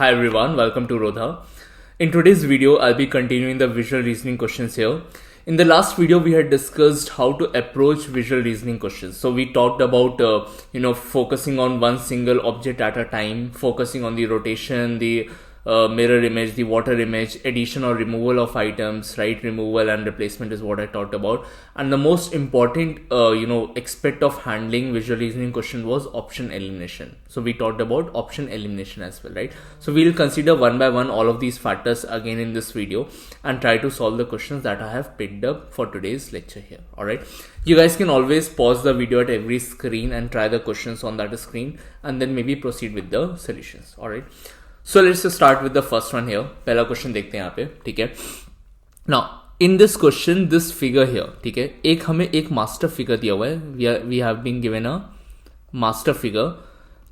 Hi everyone, welcome to Rodha. In today's video, I'll be continuing the visual reasoning questions here. In the last video, we had discussed how to approach visual reasoning questions. So we talked about, focusing on one single object at a time, focusing on the rotation, the mirror image, the water image, addition or removal of items, right? Removal and replacement is what I talked about. And the most important, aspect of handling visual reasoning question was option elimination. So we talked about option elimination as well, right? So we'll consider one by one all of these factors again in this video and try to solve the questions that I have picked up for today's lecture here. All right. You guys can always pause the video at every screen and try the questions on that screen and then maybe proceed with the solutions. All right. So let's just start with the first one here. पहला question देखते हैं यहाँ पे, ठीक है. Now in this question, this figure here, ठीक है, एक हमें एक मास्टर फिगर दिया हुआ है. We have been given a master figure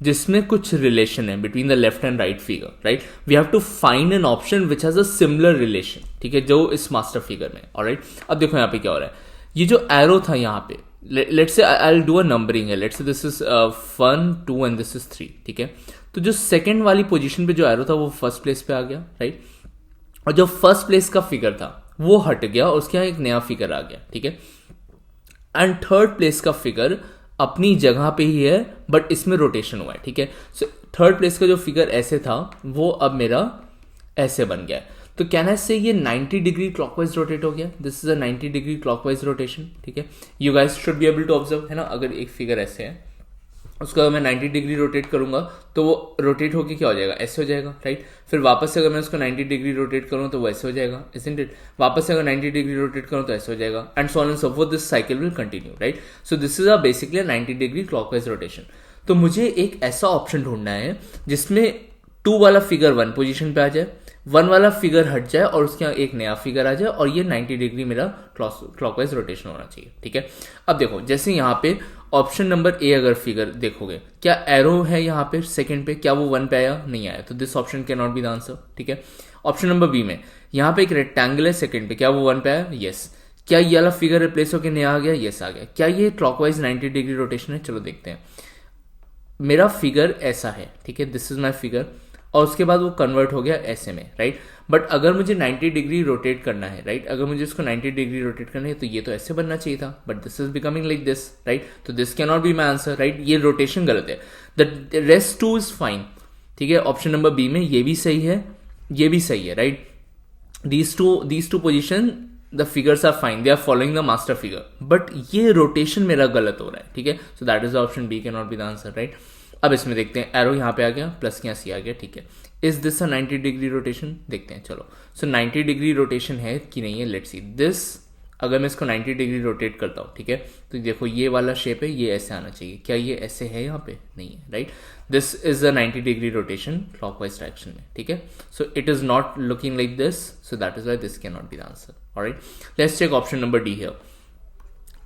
जिसमें कुछ रिलेशन है between the left and right figure, right. We have to find an option which has a similar relation, ठीक है, जो इस मास्टर फिगर में. ऑलराइट, अब देखो यहाँ पे क्या हो रहा है. ये जो एरो था यहाँ पे, let's say I will do a numbering है. Let's say this is 1 2 and this is 3, ठीक है. तो जो सेकंड वाली पोजीशन पे जो एरो था वो फर्स्ट प्लेस पे आ गया, राइट. और जो फर्स्ट प्लेस का फिगर था वो हट गया और उसके यहाँ एक नया फिगर आ गया, ठीक है. एंड थर्ड प्लेस का फिगर अपनी जगह पे ही है बट इसमें रोटेशन हुआ है, ठीक है. सो थर्ड प्लेस का जो फिगर ऐसे था वो अब मेरा ऐसे बन गया. तो कैन आई से ये 90 डिग्री क्लॉकवाइज रोटेट हो गया. This is a 90 degree clockwise rotation, ठीक है. You guys should be able to observe, है ना. अगर एक फिगर ऐसे है उसका मैं 90 डिग्री रोटेट करूंगा तो वो रोटेट होके क्या हो जाएगा, ऐसे हो जाएगा, राइट. फिर वापस से अगर मैं उसको 90 डिग्री रोटेट करूं तो वो ऐसे हो जाएगा, इजंट इट. वापस से अगर 90 डिग्री रोटेट करूं तो ऐसे हो जाएगा, and so on and so fourth. This cycle will continue, right. So this is a basically 90 degree clockwise rotation. तो मुझे एक ऐसा ऑप्शन ढूंढना है जिसमें 2 वाला फिगर 1 पोजीशन पे आ जाए, 1 वाला फिगर हट जाए और उसके यहाँ एक नया फिगर आ जाए और ये 90 डिग्री मेरा क्लॉकवाइज रोटेशन होना चाहिए, ठीक है. अब देखो जैसे यहाँ पे ऑप्शन नंबर ए अगर फिगर देखोगे, क्या एरो है यहाँ पे सेकंड पे, क्या वो 1 पे आया, नहीं आया. तो this option can not be the answer, ठीक है. ऑप्शन नंबर बी में यहाँ पे एक रेक्टेंगल है सेकंड पे, क्या वो 1 पे आया, यस. क्या ये वाला फिगर रिप्लेस होकर नया आ गया, यस आ गया. क्या ये क्लॉकवाइज 90 डिग्री रोटेशन है, चलो देखते हैं. मेरा फिगर ऐसा है, ठीक है, दिस इज माई फिगर, और उसके बाद वो कन्वर्ट हो गया ऐसे में, राइट. बट अगर मुझे 90 डिग्री रोटेट करना है, राइट, अगर मुझे इसको 90 डिग्री रोटेट करना है तो ये तो ऐसे बनना चाहिए था, but this is becoming like this, right. तो this can not be my answer, right. ये रोटेशन गलत है. The rest two is fine, ठीक है. ऑप्शन नंबर बी में ये भी सही है, ये भी सही है, right. These two position the figures are fine, they are following the master figure, but ये रोटेशन मेरा गलत हो रहा है, ठीक है. So that is the option B can not be the answer, right. अब इसमें देखते हैं, एरो यहाँ पे आ गया, प्लस के यहाँ सी आ गया, ठीक है. Is this a 90 degree rotation, देखते हैं, चलो. सो 90 डिग्री रोटेशन है कि नहीं है, लेट्स सी दिस. अगर मैं इसको 90 डिग्री रोटेट करता हूँ, ठीक है, तो देखो ये वाला शेप है, ये ऐसे आना चाहिए. क्या ये ऐसे है यहाँ पे, नहीं है, right. This is a 90 degree rotation clockwise direction में, ठीक है. So it is not looking like this, so that is why this can not be the answer. Alright, let's check option number D here.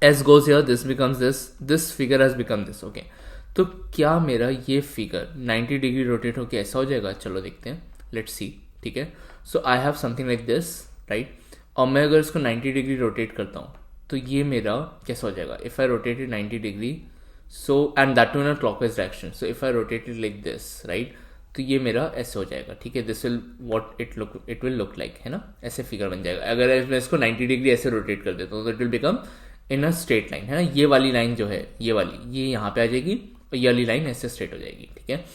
As goes here, this becomes this figure has become this, okay. तो क्या मेरा ये figure 90 degree rotate होकर ऐसा हो जाएगा, चलो देखते हैं, लेट्स सी, ठीक है. So I have something like this, right. और मैं अगर इसको 90 डिग्री रोटेट करता हूँ तो ये मेरा कैसा हो जाएगा. If I rotate it 90 degree, so and that to in a clockwise direction, so if I rotate it like this, right, तो ये मेरा ऐसे हो जाएगा, ठीक है. This will what it will look like, है ना, ऐसे फिगर बन जाएगा. अगर मैं इसको 90 डिग्री ऐसे रोटेट कर देता हूँ तो it will become in a straight line, है ना. ये वाली लाइन जो है, ये वाली, ये यहाँ पे आ जाएगी, ये वाली लाइन ऐसे स्ट्रेट हो जाएगी, ठीक है.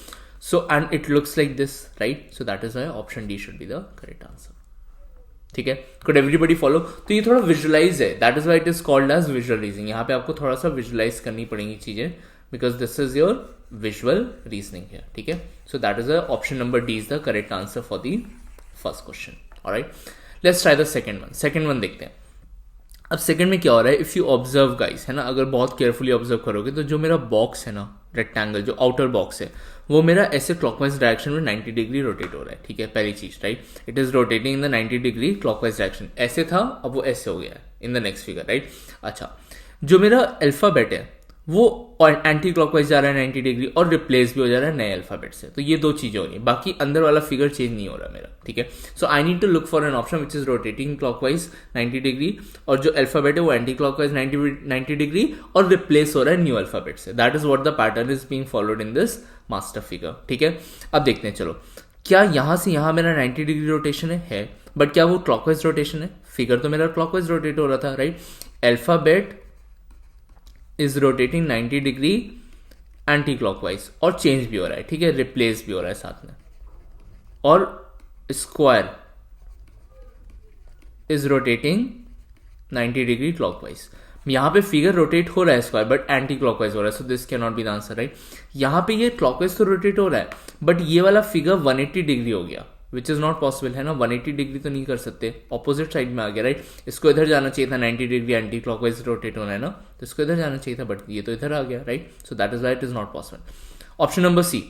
So and it looks like this, right. So that is why option D should be the correct answer, ठीक है. Could everybody follow. तो ये थोड़ा विजुअलाइज है, that is why it is called as visual reasoning. यहाँ पे आपको थोड़ा सा विजुअलाइज करनी पड़ेंगी चीजें, because this is your visual reasoning here, ठीक है. So that is option number D is the correct answer for the first question. Alright, let's try the second one. Second one देखते हैं. अब सेकंड में क्या हो रहा है, इफ यू ऑब्जर्व गाइस, है ना, अगर बहुत केयरफुली ऑब्जर्व करोगे तो जो मेरा बॉक्स है ना, रेक्टेंगल जो आउटर बॉक्स है, वो मेरा ऐसे क्लॉकवाइज डायरेक्शन में 90 डिग्री रोटेट हो रहा है, ठीक है. पहली चीज, right, it is rotating in the 90 degree clockwise direction. ऐसे था, अब वो ऐसे हो गया है in the next figure, right. अच्छा, जो मेरा अल्फाबेट है वो एंटी क्लॉकवाइज जा रहा है 90 डिग्री और रिप्लेस भी हो जा रहा है नए अल्फाबेट से. तो ये 2 चीजें हो रही है, बाकी अंदर वाला फिगर चेंज नहीं हो रहा मेरा, ठीक है. So I need to look for an option which is rotating clockwise 90 degree और जो अल्फाबेट है वो एंटी क्लॉकवाइज 90 डिग्री और रिप्लेस हो रहा है न्यू अल्फाबेट से. That is what the pattern is being followed in this master figure, ठीक है. अब देखते हैं, चलो क्या यहाँ से यहाँ मेरा 90 डिग्री रोटेशन है, बट क्या वो क्लॉकवाइज रोटेशन है? फिगर तो मेरा क्लॉकवाइज रोटेट हो रहा था, right? Alphabet is rotating 90 degree anti clockwise, और चेंज भी हो रहा है, ठीक है, रिप्लेस भी हो रहा है साथ में। और square is rotating 90 degree clockwise. यहाँ पे फिगर रोटेट हो रहा है स्क्वायर, बट एंटी क्लॉकवाइज हो रहा है, so this can not be the answer, right? यहाँ पे ये क्लॉकवाइज तो रोटेट हो रहा है, बट ये वाला फिगर 180 डिग्री हो गया, विच इज नॉट पॉसिबल, है ना? 180 डिग्री तो नहीं कर सकते, ऑपोजिट साइड में आ गया, राइट? इसको इधर जाना चाहिए था, 90 डिग्री एंटी क्लॉकवाइज रोटेट होना है ना, तो इसको इधर जाना चाहिए था, बट ये तो इधर आ गया, right? So that is why it is not possible. Option number C,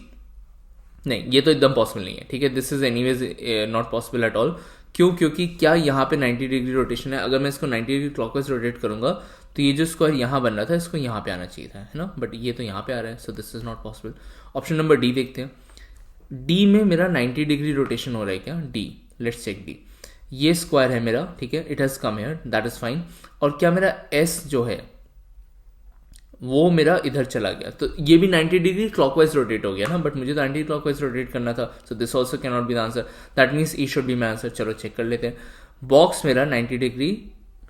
नहीं, ये तो एकदम पॉसिबल नहीं है, ठीक है, this is anyways not possible at all. क्यों? क्योंकि क्या यहाँ पे 90 डिग्री रोटेशन है, अगर मैं इसको 90 डिग्री क्लॉकवाइज रोटेट करूंगा तो ये जो स्क्वायर यहाँ बन रहा था इसको यहाँ पे आना चाहिए था, है ना, बट ये तो यहाँ पे आ रहा है, so this is not possible. Option number D देखते हैं। डी में मेरा 90 डिग्री रोटेशन हो रहा है क्या? D, let's check D. ये स्क्वायर है मेरा, ठीक है, it has come here, that is fine. और क्या मेरा एस जो है वो मेरा इधर चला गया, तो ये भी 90 डिग्री क्लॉकवाइज रोटेट हो गया ना, बट मुझे तो एंटी क्लॉकवाइज रोटेट करना था, so this also can not be the answer, that means E should be my answer. चलो चेक कर लेते हैं। बॉक्स मेरा 90 डिग्री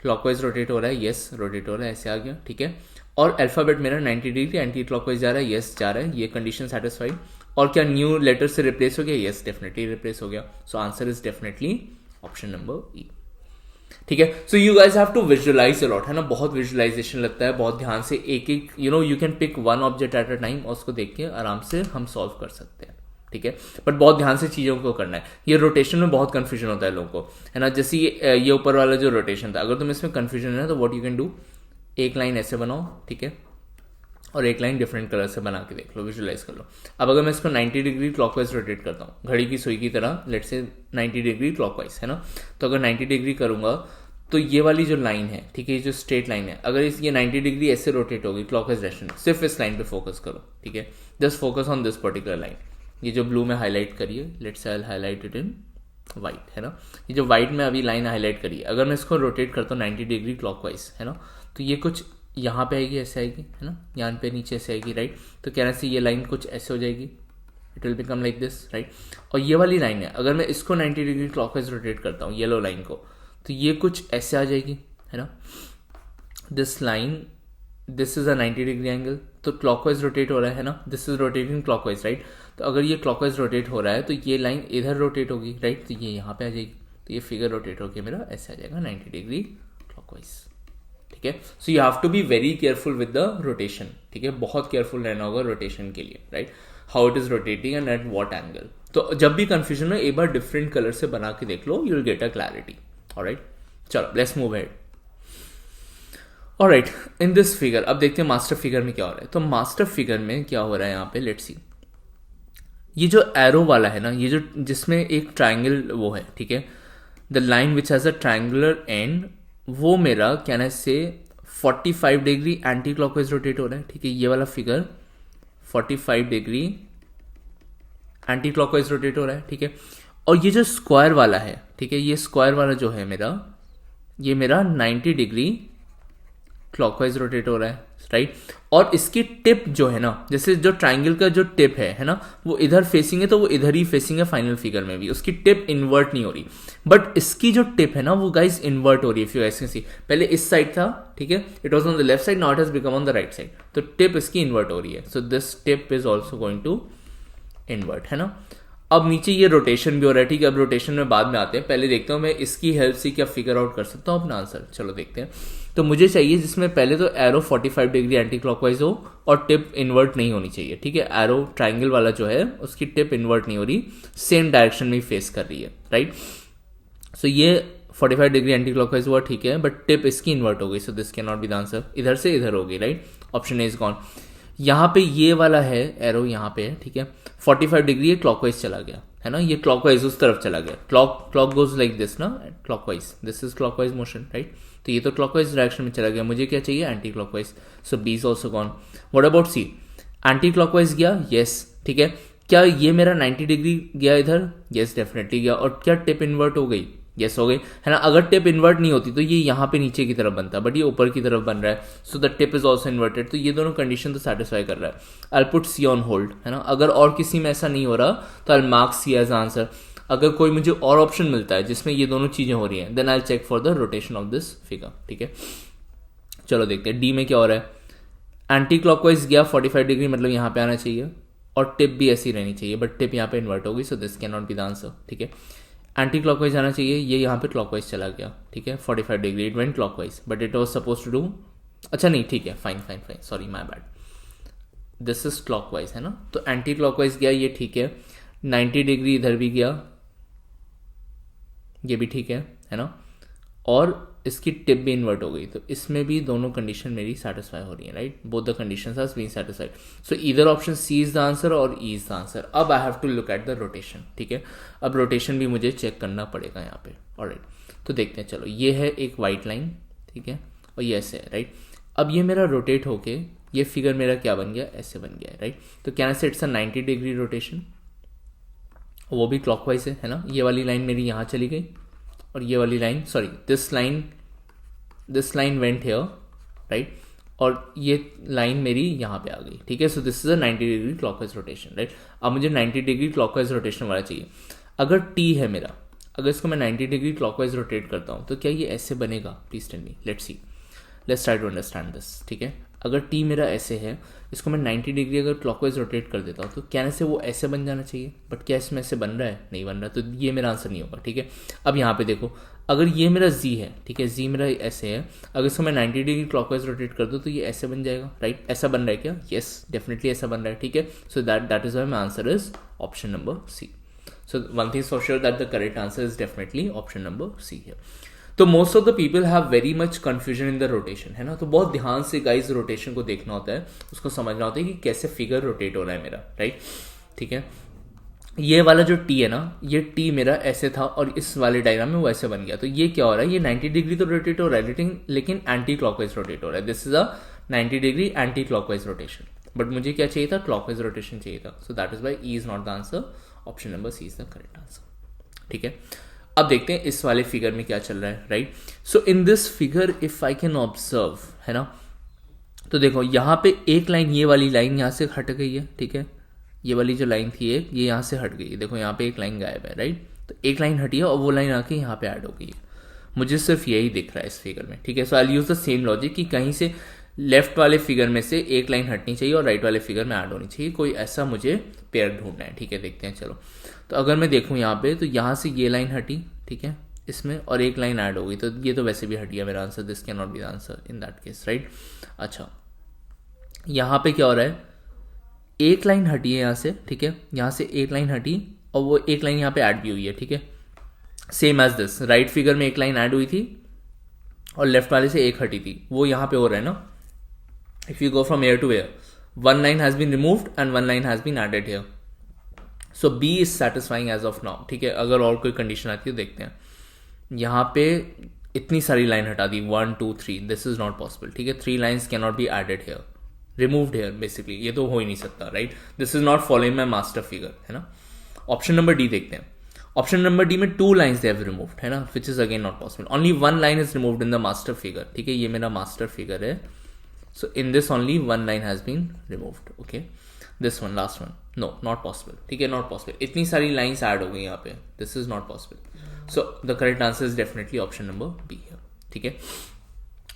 क्लॉकवाइज रोटेट हो रहा है, यस रोटेट हो रहा है, ऐसे आ गया, ठीक है। और अल्फाबेट मेरा 90 डिग्री एंटी क्लॉकवाइज जा रहा है, यस जा रहा है, ये कंडीशन सेटिस्फाइड। और क्या न्यू लेटर से रिप्लेस हो गया? यस, डेफिनेटली रिप्लेस हो गया, so answer is definitely option number E, ठीक है। So you guys have to visualize a lot, है ना, बहुत विजुअलाइजेशन लगता है, बहुत ध्यान से एक एक, you can pick one object at a time और उसको देख के आराम से हम सॉल्व कर सकते हैं, ठीक है, बट बहुत ध्यान से चीजों को करना है। ये रोटेशन में बहुत कंफ्यूजन होता है लोगों को, है ना, जैसे ये ऊपर वाला जो रोटेशन था, अगर तुम इसमें कंफ्यूजन है तो व्हाट यू कैन डू, एक लाइन ऐसे बनाओ, ठीक है, और एक लाइन डिफरेंट कलर से बना के देख लो, विजुअलाइज कर लो। अब अगर मैं इसको 90 डिग्री क्लॉकवाइज रोटेट करता हूँ, घड़ी की सुई की तरह, लेट से 90 डिग्री क्लॉकवाइज, है ना, तो अगर 90 डिग्री करूंगा तो ये वाली जो लाइन है, ठीक है, ये जो स्ट्रेट लाइन है, अगर ये 90 डिग्री ऐसे रोटेट होगी क्लॉकवाइज डायरेक्शन, सिर्फ इस लाइन पे फोकस करो, ठीक है, just focus on this particular line. ये जो ब्लू में हाईलाइट करिए, let's say I highlight it in white, है ना, ये जो व्हाइट में अभी लाइन हाईलाइट करिए, अगर मैं इसको रोटेट करता हूँ 90 डिग्री क्लॉकवाइज, है ना, तो ये कुछ यहाँ पे आएगी, ऐसे आएगी, है ना, यहाँ पे नीचे ऐसे आएगी, राइट, तो कहने से ये लाइन कुछ ऐसे हो जाएगी, it will become like this, right. और ये वाली लाइन है, अगर मैं इसको 90 डिग्री क्लॉकवाइज रोटेट करता हूँ, येलो लाइन को, तो ये कुछ ऐसे आ जाएगी, है ना, this line, this is a 90 degree angle, तो क्लॉकवाइज रोटेट हो रहा है ना, this is rotating clockwise, right, तो अगर ये क्लॉकवाइज रोटेट हो रहा है तो ये लाइन इधर रोटेट होगी, राइट, तो ये यहाँ पे आ जाएगी, तो ये फिगर रोटेट होकर मेरा ऐसे आ जाएगा 90 डिग्री क्लॉकवाइज, ठीक है। So you have to be very careful with the rotation, ठीक है, बहुत केयरफुल रहना होगा रोटेशन के लिए, right, how it is rotating and at what angle. तो जब भी कंफ्यूजन हो एक बार डिफरेंट कलर से बना के देख लो, you will get a clarity, alright. चलो let's move ahead. Alright, in this figure अब देखते हैं मास्टर फिगर में क्या हो रहा है। तो मास्टर फिगर में क्या हो रहा है यहाँ पे, लेट्स सी, ये जो एरो वाला है ना, ये जो जिसमें एक ट्राइंगल वो है, ठीक है, the line which has a triangular and, वो मेरा कहने से 45 डिग्री एंटी क्लॉकवाइज रोटेट हो रहा है, ठीक है, ये वाला figure 45 degree anti clockwise rotate हो रहा है, ठीक है। और ये जो स्क्वायर वाला है, ठीक है, ये स्क्वायर वाला जो है मेरा, ये मेरा 90 डिग्री क्लॉकवाइज रोटेट हो रहा है, राइट। और इसकी टिप जो है ना, जैसे जो ट्राइंगल का जो टिप है ना, वो इधर फेसिंग है, तो वो इधर ही फेसिंग है फाइनल फिगर में भी, उसकी टिप इन्वर्ट नहीं हो रही, बट इसकी जो टिप है ना वो गाइस इन्वर्ट हो रही है। इफ यू ऐसे सी, पहले इस साइड था, ठीक है, it was on the left side, now it has become on the right side, तो टिप इसकी इन्वर्ट हो रही है, so this tip is also going to invert, है ना। अब नीचे ये रोटेशन भी हो रहा है, ठीक है, अब रोटेशन में बाद में आते हैं, पहले देखता हूं मैं इसकी हेल्प से क्या फिगर आउट कर सकता हूं अपना आंसर। चलो देखते हैं। तो मुझे चाहिए जिसमें पहले तो एरो 45 डिग्री एंटी क्लॉकवाइज हो और टिप इन्वर्ट नहीं होनी चाहिए, ठीक है, एरो ट्राइंगल वाला जो है उसकी टिप इन्वर्ट नहीं हो रही, सेम डायरेक्शन में फेस कर रही है, राइट। सो ये 45 डिग्री एंटी क्लॉकवाइज हुआ, ठीक है, बट टिप इसकी इन्वर्ट हो गई, so this can not be the answer, इधर से इधर हो गई, right, option A is gone. यहाँ पे ये वाला है एरो, यहाँ पे है, ठीक है, 45 डिग्री ये क्लॉकवाइज चला गया, है ना, ये क्लॉकवाइज उस तरफ चला गया, क्लॉक गोज लाइक दिस ना, clockwise, this is clockwise motion, right, तो ये तो क्लॉकवाइज डायरेक्शन में चला गया, मुझे क्या चाहिए, anti clockwise, so B is also gone. What about C, anti clockwise गया, यस, ठीक है, क्या ये मेरा 90 डिग्री गया इधर, यस डेफिनेटली गया, और क्या टिप इन्वर्ट हो गई, यस हो गई है ना। अगर टिप इन्वर्ट नहीं होती तो ये यहाँ पे नीचे की तरफ बनता, बट ये ऊपर की तरफ बन रहा है, so the tip is also inverted, तो ये दोनों कंडीशन तो सेटिस्फाई कर रहा है। I put C on hold, है ना। अगर और किसी में ऐसा नहीं हो रहा तो I mark C as answer. अगर कोई मुझे और ऑप्शन मिलता है जिसमें ये दोनों चीजें हो रही हैं, then I check for the rotation of this figure, ठीक है। चलो देखते हैं डी में क्या हो रहा है। एंटी क्लॉकवाइज गया 45 डिग्री, मतलब यहाँ पे आना चाहिए, और टिप भी ऐसी रहनी चाहिए, बट टिप यहाँ पे इन्वर्ट होगी, so this can not be the answer, ठीक है। एंटी क्लॉकवाइज आना चाहिए, ये यहाँ पे क्लॉकवाइज चला गया, ठीक है, 45 degree, it went clockwise, but it was suppose to do, अच्छा नहीं, ठीक है, fine fine fine, sorry my bad, this is clockwise, है ना। तो एंटी क्लॉकवाइज गया, ये ठीक है, 90 डिग्री इधर भी गया, ये भी ठीक है ना, और इसकी टिप भी इन्वर्ट हो गई, तो इसमें भी दोनों कंडीशन मेरी सेटिस्फाई हो रही है, right. Both the conditions are being satisfied, so either option C is the answer और ई इज द आंसर। अब I have to look at the rotation, ठीक है। अब रोटेशन भी मुझे चेक करना पड़ेगा यहाँ पे, ऑलराइट। तो देखते हैं, चलो ये है एक वाइट लाइन, ठीक है, और ये ऐसे है, राइट। अब ये मेरा रोटेट होके ये फिगर मेरा क्या बन गया, ऐसे बन गया है, राइट। तो कैन आई से इट्स अ 90 डिग्री रोटेशन, वो भी क्लॉकवाइज है ना। ये वाली लाइन मेरी यहाँ चली गई, और ये वाली line, sorry this line went here, right, और ये लाइन मेरी यहाँ पे आ गई, ठीक है। So this is a 90 degree clockwise rotation, right. अब मुझे 90 डिग्री क्लॉकवाइज रोटेशन वाला चाहिए। अगर टी है मेरा, अगर इसको मैं 90 डिग्री क्लॉकवाइज रोटेट करता हूँ तो क्या ये ऐसे बनेगा, please tell me, let's see, let's try to understand this, ठीक है। अगर टी मेरा ऐसे है, इसको मैं 90 डिग्री अगर क्लॉकवाइज रोटेट कर देता हूँ तो क्या ऐसे वो ऐसे बन जाना चाहिए, बट क्या इसमें ऐसे बन रहा है, नहीं बन रहा, तो ये मेरा आंसर नहीं होगा, ठीक है। अब यहाँ पे देखो, अगर ये मेरा जी है, ठीक है, जी मेरा ऐसे है, अगर इसको मैं 90 डिग्री क्लॉकवाइज रोटेट कर दूँ तो ये ऐसे बन जाएगा, राइट। ऐसा बन रहा है क्या, यस डेफिनेटली ऐसा बन रहा है, ठीक है। So that is why my answer is option number C. So one thing for sure that the correct answer is definitely option number C है। तो most of the people have very much confusion in the rotation, है ना। तो बहुत ध्यान से guys rotation को देखना होता है, उसको समझना होता है कि कैसे फिगर रोटेट हो रहा है मेरा, राइट, ठीक है। ये वाला जो टी है ना, ये टी मेरा ऐसे था और इस वाले डायग्राम में वो ऐसे बन गया, तो ये क्या हो रहा है, ये 90 डिग्री तो रोटेट हो रहा है, लेकिन एंटी क्लॉकवाइज रोटेट हो रहा है। This is a 90 degree anti clockwise rotation, but मुझे क्या चाहिए था, क्लॉकवाइज रोटेशन चाहिए था। So that is why E is not the answer, option number C is the correct answer, ठीक है। अब देखते हैं इस वाले फिगर में क्या चल रहा है, right. So in this figure if I can observe, है ना, तो देखो यहाँ पे एक लाइन, ये वाली लाइन यहाँ से हट गई है, ठीक है, ये वाली जो लाइन थी एक, ये यहाँ से हट गई है, देखो यहाँ पे एक लाइन गायब है, राइट। तो एक लाइन हटी है और वो लाइन आके यहाँ पे ऐड हो गई है, मुझे सिर्फ यही दिख रहा है इस फिगर में, ठीक है। So I use the same logic कि कहीं से लेफ्ट वाले फिगर में से एक लाइन हटनी चाहिए और राइट वाले फिगर में ऐड होनी चाहिए, कोई ऐसा मुझे पेयर ढूंढना है, ठीक है। देखते हैं, चलो। तो अगर मैं देखूं यहाँ पे, तो यहाँ से ये लाइन हटी, ठीक है, इसमें, और एक लाइन ऐड हो गई, तो ये तो वैसे भी हट गया मेरा answer, this can not be the answer in that case, right. अच्छा, यहाँ पे क्या हो रहा है, एक लाइन हटी है यहाँ से, ठीक है, यहाँ से एक लाइन हटी और वो एक लाइन यहाँ पे ऐड भी हुई है, ठीक है। Same as this, right figure में एक लाइन ऐड हुई थी और लेफ्ट वाले से एक हटी थी, वो यहाँ पे हो रहा है ना। If you go from here to here, one line has been removed and one line has been added here, so B is satisfying as of now, ठीक है। अगर और कोई कंडीशन आती है देखते हैं। यहाँ पे इतनी सारी लाइन हटा दी, 1 2 3, दिस इज नॉट पॉसिबल, ठीक है। 3 lines can not be added here, removed here, basically ये तो हो ही नहीं सकता, right. This is not following my master figure, है ना। ऑप्शन नंबर डी देखते हैं। ऑप्शन नंबर डी में 2 लाइन्स दे हैव रिमूव्ड, है ना, which is again not possible. Only 1 line is removed in the master figure, ठीक है, ये मेरा मास्टर फिगर है। So in this only 1 line has been removed, okay. This one, last one, no, not possible, ठीक है, not possible. इतनी सारी lines add हो गई यहाँ पे, this is not possible. So the correct answer is definitely option number B है, ठीक है।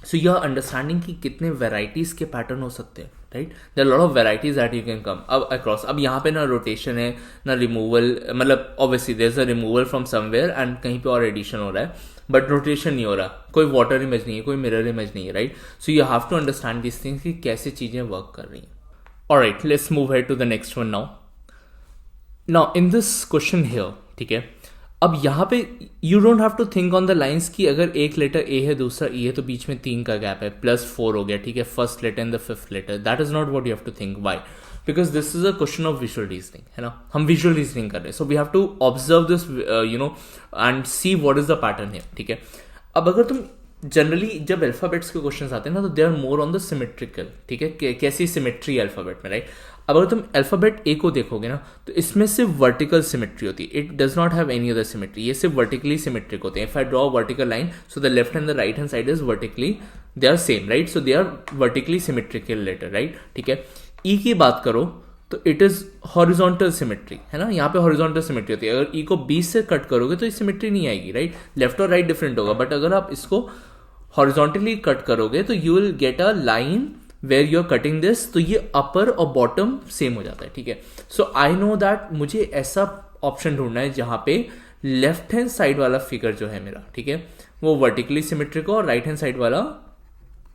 सो यह अंडरस्टैंडिंग कि कितने वेराइटीज के पैटर्न हो सकते हैं, right. There lot of varieties that you can come अब अक्रॉस। अब यहाँ पे ना रोटेशन है ना रिमूवल, मतलब obviously there is a removal from somewhere and कहीं पे और एडिशन हो रहा है, बट रोटेशन नहीं हो रहा, कोई वाटर इमेज नहीं है, कोई मिरर इमेज नहीं है, right. So you have to understand this things कि कैसे चीजें वर्क कर रही हैं। Alright, let's move head to the next one now in this question here, ठीक है। अब यहाँ पे you don't have to think on the lines की अगर एक लेटर ए है दूसरा ई है तो बीच में 3 का गैप है, +4 हो गया, ठीक है, first letter and the 5th letter, that is not what you have to think. Why? Because this is a question of visual reasoning, है ना, हम विजुअल रीजनिंग कर रहे हैं, so we have to observe this, you know, and see what is the pattern है, ठीक है। अब अगर तुम जनरली जब अल्फाबेट्स के क्वेश्चन आते हैं ना तो they are more on the symmetrical, ठीक है, कैसी सिमेट्री अल्फाबेट में, राइट। अब अगर तुम अल्फाबेट ए को देखोगे ना तो इसमें सिर्फ वर्टिकल सिमेट्री होती है, it does not have any other symmetry, ये सिर्फ वर्टिकली सिमेट्रिक होते हैं। If I draw vertical line so the left and the right hand side is vertically, they are same, right, so they are vertically symmetrical letter, right, ठीक है। ई की बात करो तो इट इज हॉरिजॉन्टल सिमेट्री, है ना, यहाँ पे हॉरिजॉन्टल सिमेट्री होती है। अगर ई को 20 से कट करोगे तो ये सिमेट्री नहीं आएगी, राइट, लेफ्ट और राइट डिफरेंट होगा, बट अगर आप इसको हॉरिजॉन्टली कट करोगे तो you will get a line where you are cutting this, तो ये अपर और बॉटम सेम हो जाता है, ठीक है। सो आई नो दैट मुझे ऐसा ऑप्शन ढूंढना है जहां पे लेफ्ट हैंड साइड वाला फिगर जो है मेरा, ठीक है, वो वर्टिकली सिमेट्रिक हो और राइट हैंड साइड वाला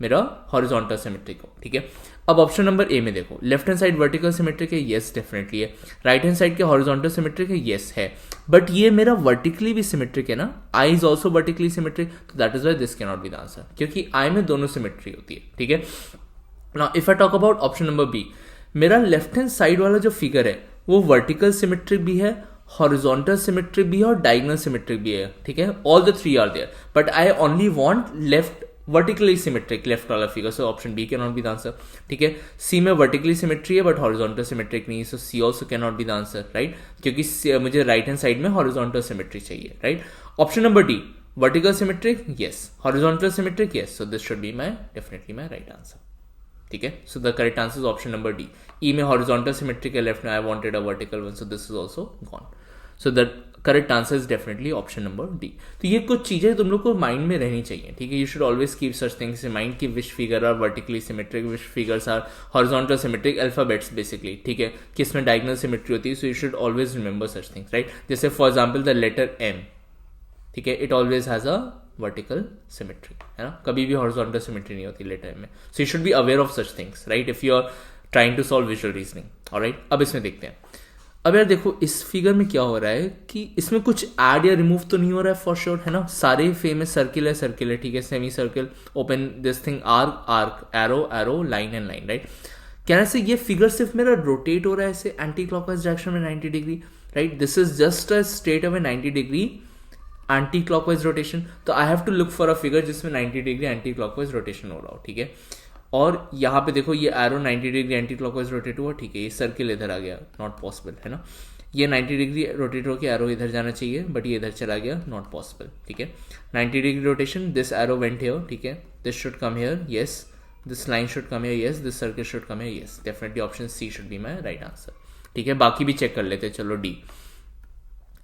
मेरा हॉरिजॉन्टल सिमेट्रिक हो, ठीक है। अब ऑप्शन नंबर ए में देखो, left hand side vertical symmetric है, यस डेफिनेटली है। राइट हैंड साइड के हॉरिजॉन्टल सिमेट्रिक है, यस है, बट ये मेरा वर्टिकली भी सिमेट्रिक है ना, I is also vertically symmetric, तो that is why this can not be the answer, क्योंकि आई में दोनों सिमेट्री होती है, ठीक है। Now if I talk about option number B, मेरा लेफ्ट हैंड साइड वाला जो फिगर है वो वर्टिकल सिमेट्रिक भी है, हॉरिजॉन्टल सिमेट्रिक भी है और डायगोनल सिमेट्रिक भी है, ठीक है, all the three are there, but I only want left vertically symmetric left वाला figure, so option B can not be the answer, ठीक है। सी में वर्टिकली सिमेट्री है बट हॉरिजॉन्टल सिमेट्रिक नहीं है, so C also can not be the answer, right, क्योंकि मुझे right hand side में हॉरिजॉन्टल सिमेट्री चाहिए, right. Option number D, vertical symmetric yes, horizontal symmetric yes, so this should be my definitely my right answer, ठीक है। So the correct answer is option number D. E में horizontal symmetric है, left में I wanted a vertical one, so this is also gone, so the correct answer is definitely option number D. तो ये कुछ चीजें तुम लोग को माइंड में रहनी चाहिए, ठीक है। You should always keep such things in mind कि which figure are vertically symmetric, which figures are horizontal symmetric, alphabets basically, ठीक है, किसमें डायगोनल सिमेट्री होती है, so you should always remember such things, right. जैसे for example the letter M, ठीक है, it always has a vertical symmetry, है ना, कभी भी हॉरिजॉन्टल सिमेट्री नहीं होती लेटर में, so you should be aware of such things, right, if you are trying to solve visual reasoning, alright. अब इसमें देखते हैं, अब यार देखो इस फिगर में क्या हो रहा है कि इसमें कुछ ऐड या रिमूव तो नहीं हो रहा है फॉर श्योर, है ना, सारे फेमस सर्किल है, ठीक है, semi circle, open this thing, arc arc, arrow arrow, line and line, right. कहने से ये फिगर सिर्फ मेरा रोटेट हो रहा है ऐसे एंटी क्लॉकवाइज डायरेक्शन में 90 degree, right, this is just a straight away 90 degree anti clockwise rotation, तो I have to look for a figure जिसमें 90 डिग्री एंटी क्लॉकवाइज रोटेशन हो रहा हो, ठीक है। और यहाँ पे देखो ये arrow 90 degree anti clockwise rotate हुआ, ठीक है, ये सर्किल इधर आ गया, नॉट पॉसिबल, है ना, ये 90 डिग्री रोटेट होकर एरो इधर जाना चाहिए बट ये इधर चला गया, नॉट पॉसिबल, ठीक है। 90 degree rotation, this arrow went here, ठीक है, this should come here, yes, this line should come here, yes, this circle should come here, yes, definitely option C should be my right answer, ठीक है। बाकी भी check कर लेते हैं, चलो D,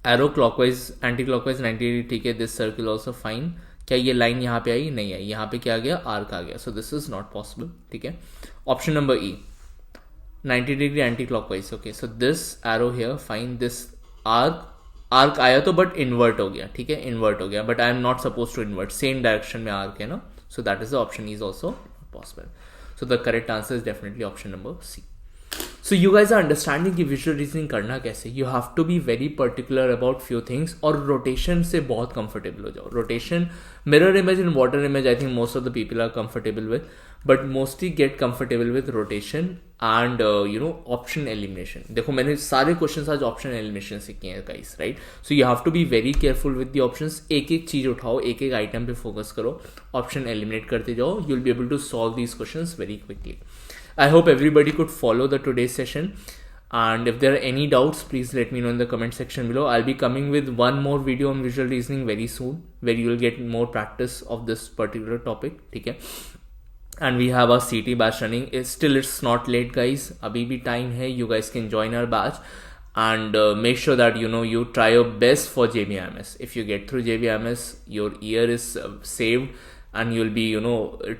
arrow clockwise anti clockwise 90 degree, ठीक है, दिस सर्किल ऑल्सो फाइन, क्या ये लाइन यहाँ पे आई, नहीं आई, यहाँ पे क्या आ गया, आर्क आ गया, सो दिस इज नॉट पॉसिबल, ठीक है। Option number E, 90 degree anti clockwise, okay, so this arrow here fine, this arc आया तो बट इन्वर्ट हो गया, ठीक है, इन्वर्ट हो गया, but I am not suppose to invert, same direction में आर्क है ना, so that is the option is also possible, so the correct answer is definitely option number C. So you guys are understanding कि visual reasoning करना कैसे, you have to be very particular about few things, और rotation से बहुत comfortable हो जाओ। Rotation, mirror image and water image I think most of the people are comfortable with, but mostly get comfortable with rotation and you know option elimination. देखो मैंने सारे question आज option elimination से किए हैं guys, right, so you have to be very careful with the options, एक एक चीज उठाओ, एक एक आइटम पे फोकस करो, ऑप्शन एलिमिनेट करते जाओ, you will be able to solve these questions very quickly. I hope everybody could follow the today's session, and if there are any doubts please let me know in the comment section below. I'll be coming with one more video on visual reasoning very soon where you will get more practice of this particular topic, okay? And we have our CT batch running. It's not late guys, abhi bhi time hai, you guys can join our batch and make sure that you try your best for JBIMS. If you get through JBIMS, your year is saved and you'll be,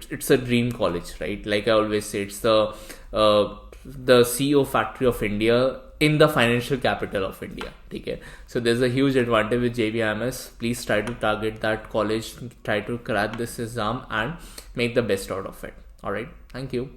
it's a dream college, right? Like I always say, it's the CEO factory of India in the financial capital of India, okay? So there's a huge advantage with JBIMS. Please try to target that college, try to crack this exam and make the best out of it. All right, thank you.